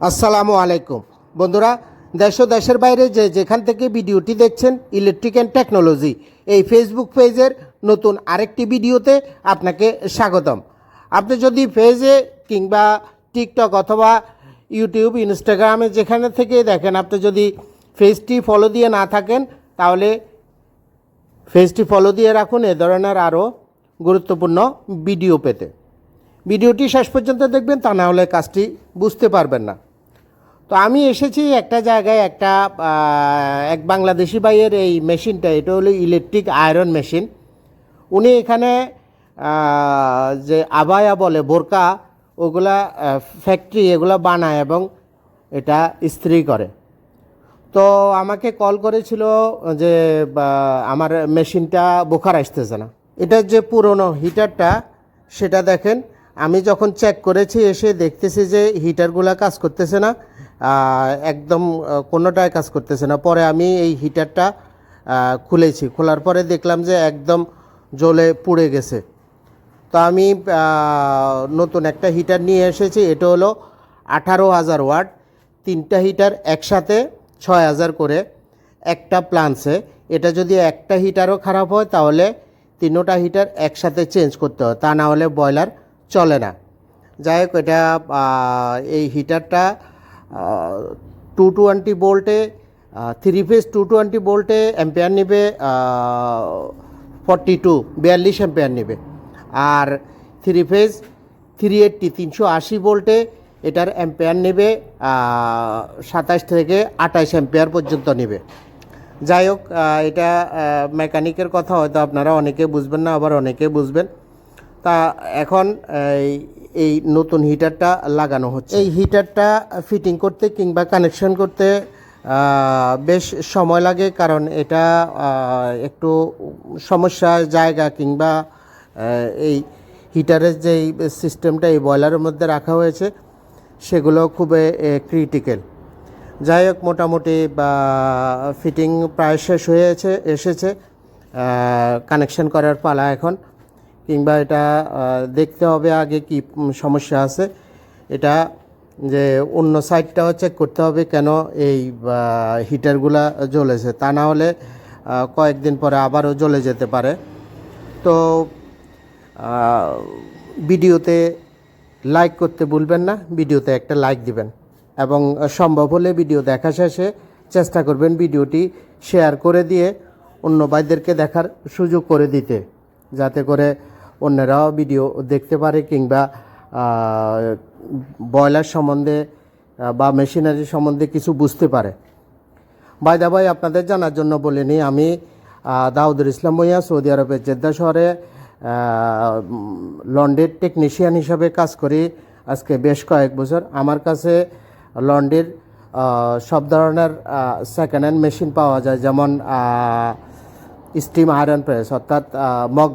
আসসালামু আলাইকুম বন্ধুরা, দেশ ও দেশের বাইরে যেখান থেকে ভিডিওটি দেখছেন, ইলেকট্রিক অ্যান্ড টেকনোলজি এই ফেসবুক পেজের নতুন আরেকটি ভিডিওতে আপনাকে স্বাগতম। আপনি যদি পেজে কিংবা টিকটক অথবা ইউটিউব, ইনস্টাগ্রামে যেখানে থেকে দেখেন, আপনি যদি পেজটি ফলো দিয়ে না থাকেন তাহলে পেজটি ফলো দিয়ে রাখুন এ ধরনের আরও গুরুত্বপূর্ণ ভিডিও পেতে। ভিডিওটি শেষ পর্যন্ত দেখবেন, তা না হলে কাজটি বুঝতে পারবেন না। তো আমি এসেছি একটা জায়গায়, এক বাংলাদেশি ভাইয়ের এই মেশিনটা, এটা হলো ইলেকট্রিক আয়রন মেশিন। উনি এখানে যে আবায়া বলে, বোরকা, ওগুলা ফ্যাক্টরি এগুলা বানায় এবং এটা ইস্ত্রি করে। তো আমাকে কল করেছিল যে আমার মেশিনটা বোখার আসতেছে না। এটার যে পুরনো হিটারটা সেটা দেখেন, আমি যখন চেক করেছি এসে দেখতেছি যে হিটারগুলো কাজ করতেছে না, একদম কোনোটায় কাজ করতেছে না। পরে আমি এই হিটারটা খুলেছি, খোলার পরে দেখলাম যে একদম জ্বলে পুড়ে গেছে। তো আমি নতুন একটা হিটার নিয়ে এসেছি। এটা হলো 18,000 ওয়াট, তিনটা হিটার একসাথে 6,000 করে একটা প্লান্সে। এটা যদি একটা হিটারও খারাপ হয় তাহলে তিনোটা হিটার একসাথে চেঞ্জ করতে হয়, তা না হলে বয়লার চলে না। যাই হোক, এটা এই হিটারটা 220 ভোল্টে, 3 ফেজ 220 ভোল্টে অ্যাম্পিয়ার নেবে 42 অ্যাম্পিয়ার নেবে। আর 3 ফেজ 380 ভোল্টে এটার অ্যাম্পিয়ার নেবে 27 থেকে 28 অ্যাম্পিয়ার পর্যন্ত নেবে। যাই হোক, এটা মেকানিকের কথা হয়তো আপনারা অনেকে বুঝবেন না, আবার অনেকে বুঝবেন। তা এখন এই নতুন হিটারটা লাগানো হচ্ছে। এই হিটারটা ফিটিং করতে কিংবা কানেকশন করতে বেশ সময় লাগে, কারণ এটা একটু সমস্যা জায়গা কিংবা এই হিটারের যে সিস্টেমটা এই বয়লারের মধ্যে রাখা হয়েছে সেগুলো খুবই ক্রিটিক্যাল। যাই হোক, মোটামুটি ফিটিং প্রায় শেষ হয়ে এসেছে। কানেকশন করার পালা এখন, কিংবা এটা দেখতে হবে আগে কি সমস্যা আছে। এটা যে অন্য সাইডটাও চেক করতে হবে কেন এই হিটারগুলা জ্বলেছে, তা না হলে কয়েকদিন পরে আবারও জ্বলে যেতে পারে। তো ভিডিওতে লাইক করতে ভুলবেন না, ভিডিওতে একটা লাইক দিবেন এবং সম্ভব হলে ভিডিও দেখা শেষে চেষ্টা করবেন ভিডিওটি শেয়ার করে দিয়ে অন্য ভাইদেরকে দেখার সুযোগ করে দিতে, যাতে করে অন্যরাও ভিডিও দেখতে পারে কিংবা বয়লার সম্বন্ধে বা মেশিনারি সম্বন্ধে কিছু বুঝতে পারে। বাই দা ভাই, আপনাদের জানার জন্য বলে নিই, আমি দাউদুল ইসলাম ভূঁইয়া, সৌদি আরবের জেদ্দা শহরে লন্ড্রির টেকনিশিয়ান হিসাবে কাজ করি আজকে বেশ কয়েক বছর। আমার কাছে লন্ড্রির সব ধরনের সেকেন্ড হ্যান্ড মেশিন পাওয়া যায়, যেমন স্টিম আয়রন প্রেস অর্থাৎ মগ